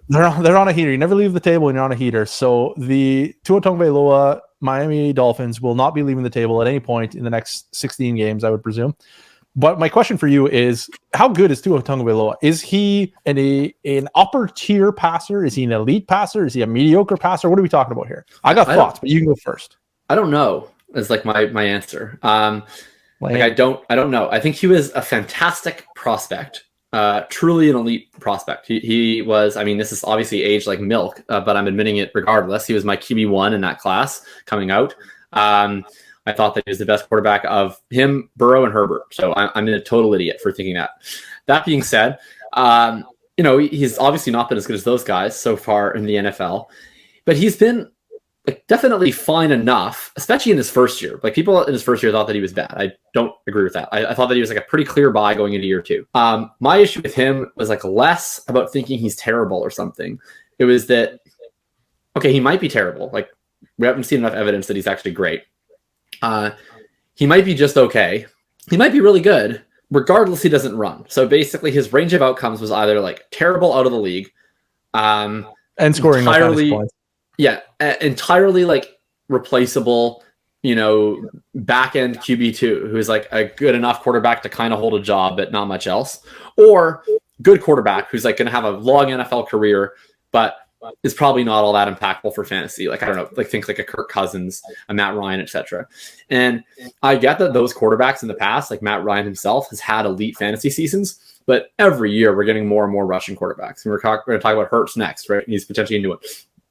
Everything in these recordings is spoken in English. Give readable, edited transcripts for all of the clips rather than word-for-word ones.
They're on a heater. You never leave the table when you're on a heater. So the Tua Tagovailoa Miami Dolphins will not be leaving the table at any point in the next 16 games, I would presume. But my question for you is, how good is Tua Tagovailoa? Is he an upper tier passer? Is he an elite passer? Is he a mediocre passer? What are we talking about here? I got thoughts, but you can go first. I don't know. Is like my answer. Like I don't know. I think he was a fantastic prospect. Truly an elite prospect. He was, I mean, this is obviously aged like milk, but I'm admitting it regardless. He was my QB1 in that class coming out. I thought that he was the best quarterback of him, Burrow, and Herbert. So I'm a total idiot for thinking that. That being said, he's obviously not been as good as those guys so far in the NFL, but he's been definitely fine enough, especially in his first year. Like people in his first year thought that he was bad. I don't agree with that. I thought that he was like a pretty clear buy going into year 2. My issue with him was like less about thinking he's terrible or something. It was that, okay, he might be terrible. Like we haven't seen enough evidence that he's actually great. He might be just okay. He might be really good. Regardless, he doesn't run. So basically his range of outcomes was either like terrible out of the league, and scoring entirely, no points. Yeah, entirely like replaceable, back end QB2 who's like a good enough quarterback to kind of hold a job, but not much else, or good quarterback who's like going to have a long NFL career, but is probably not all that impactful for fantasy. Like I don't know, like think like a Kirk Cousins, a Matt Ryan, etc. And I get that those quarterbacks in the past, like Matt Ryan himself, has had elite fantasy seasons. But every year we're getting more and more rushing quarterbacks, and we're going to talk about Hurts next, right? He's potentially into it.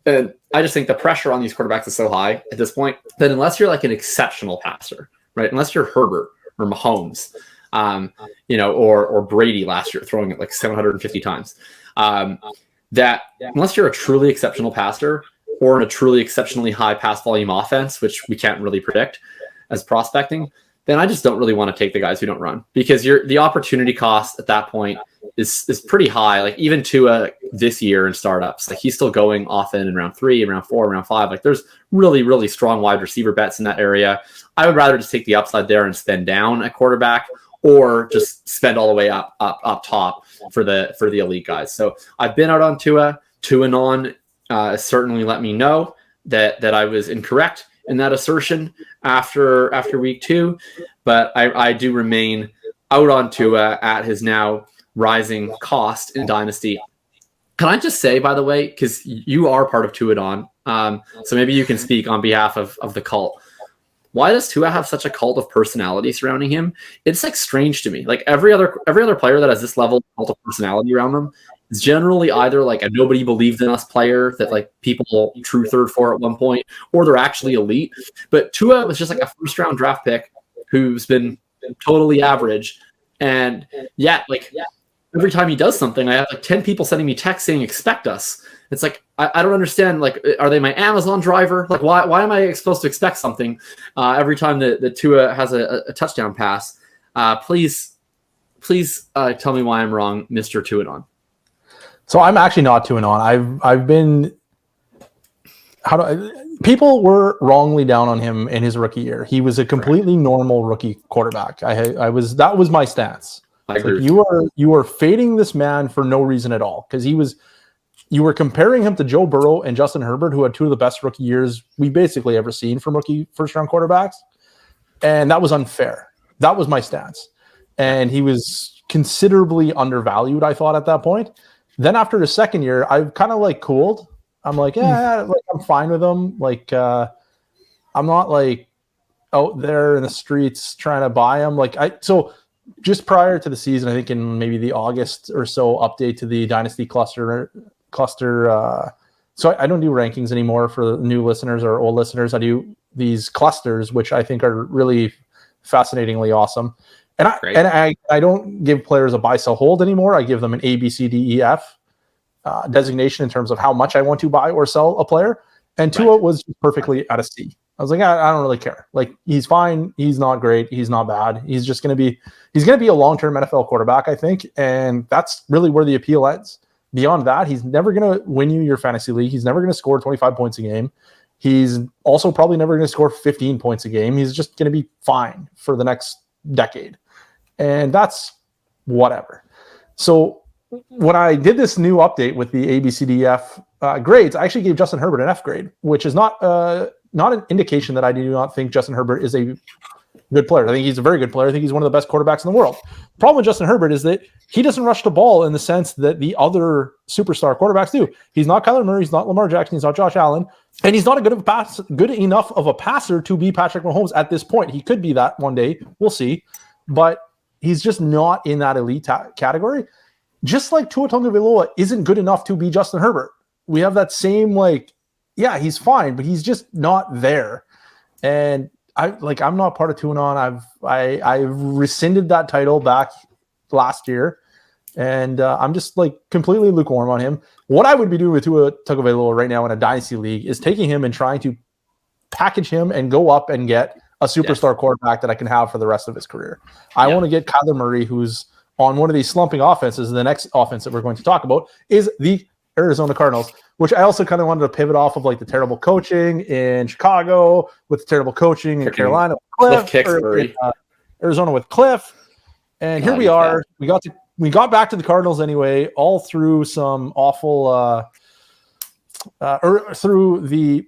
And I just think the pressure on these quarterbacks is so high at this point that unless you're like an exceptional passer, right? Unless you're Herbert or Mahomes, or Brady last year throwing it like 750 times, that unless you're a truly exceptional passer or in a truly exceptionally high pass volume offense, which we can't really predict as prospecting, then I just don't really want to take the guys who don't run, because the opportunity cost at that point is pretty high. Like even Tua this year in startups, like he's still going often in round 3, in round 4, round 5. Like there's really, really strong wide receiver bets in that area. I would rather just take the upside there and spend down at quarterback, or just spend all the way up top for the elite guys. So I've been out on Tua. Tuanon certainly let me know that I was incorrect in that assertion after week 2, but I do remain out on Tua at his now rising cost in Dynasty. Can I just say, by the way, because you are part of Tuanon, so maybe you can speak on behalf of the cult. Why does Tua have such a cult of personality surrounding him? It's like strange to me. Like every other player that has this level of cult of personality around them is generally either like a nobody believed in us player that like people truthered for at one point, or they're actually elite. But Tua was just like a first round draft pick who's been totally average. And yet, like every time he does something, I have like 10 people sending me texts saying, expect us. It's like, I don't understand. Like, are they my Amazon driver? Like, why am I supposed to expect something every time that Tua has a touchdown pass? Please tell me why I'm wrong, Mr. Tuanon. So I'm actually not Tuanon. I've been people were wrongly down on him in his rookie year. He was a completely normal rookie quarterback. That was my stance. I agree. Like you are fading this man for no reason at all, because you were comparing him to Joe Burrow and Justin Herbert, who had 2 of the best rookie years we basically ever seen from rookie first-round quarterbacks, and that was unfair. That was my stance, and he was considerably undervalued, I thought, at that point. Then after the second year, I've kind of like cooled. I'm like, yeah, like I'm fine with him. Like, I'm not like out there in the streets trying to buy him. So just prior to the season, I think in maybe the August or so update to the Dynasty cluster. So I don't do rankings anymore for new listeners or old listeners. I do these clusters, which I think are really fascinatingly awesome. And I don't give players a buy, sell, hold anymore. I give them an A, B, C, D, E, F designation in terms of how much I want to buy or sell a player. And Tua was perfectly at a C. I was like, I don't really care. Like, he's fine. He's not great. He's not bad. He's going to be a long-term NFL quarterback, I think. And that's really where the appeal ends. Beyond that, he's never going to win you your fantasy league. He's never going to score 25 points a game. He's also probably never going to score 15 points a game. He's just going to be fine for the next decade. And that's whatever. So when I did this new update with the ABCDF grades, I actually gave Justin Herbert an F grade, which is not an indication that I do not think Justin Herbert is a good player. I think he's a very good player. I think he's one of the best quarterbacks in the world. The problem with Justin Herbert is that he doesn't rush the ball in the sense that the other superstar quarterbacks do. He's not Kyler Murray. He's not Lamar Jackson. He's not Josh Allen. And he's not good enough of a passer to be Patrick Mahomes at this point. He could be that one day. We'll see. But he's just not in that elite category. Just like Tua Tagovailoa isn't good enough to be Justin Herbert. We have that same, he's fine, but he's just not there. And I'm not part of TuneOn. I rescinded that title back last year, and I'm just completely lukewarm on him. What I would be doing with Tua Tagovailoa right now in a dynasty league is taking him and trying to package him and go up and get a superstar quarterback that I can have for the rest of his career. I want to get Kyler Murray, who's on one of these slumping offenses. The next offense that we're going to talk about is the Arizona Cardinals, which I also kind of wanted to pivot off of the terrible coaching in Chicago, with the terrible coaching in Carolina, with Cliff, Arizona with Cliff. And here we are. We got back to the Cardinals anyway, all through some awful through the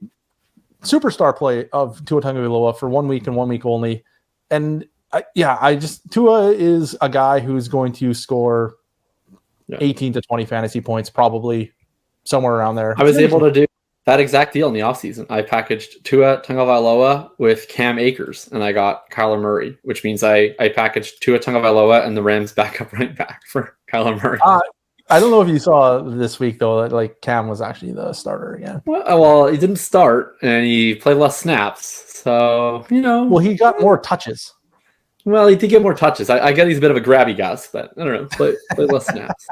superstar play of Tua Tagovailoa for 1 week and 1 week only. And Tua is a guy who's going to score 18 to 20 fantasy points, probably somewhere around there. I was able to do that exact deal in the offseason. I packaged Tua Tagovailoa with Cam Akers, and I got Kyler Murray, which means I packaged Tua Tagovailoa and the Rams backup right back for Kyler Murray. I don't know if you saw this week, though, that Cam was actually the starter again. Well, he didn't start, and he played less snaps. So, Well, he got more touches. Well, he did get more touches. I get he's a bit of a grabby guy, but I don't know. Play less snaps.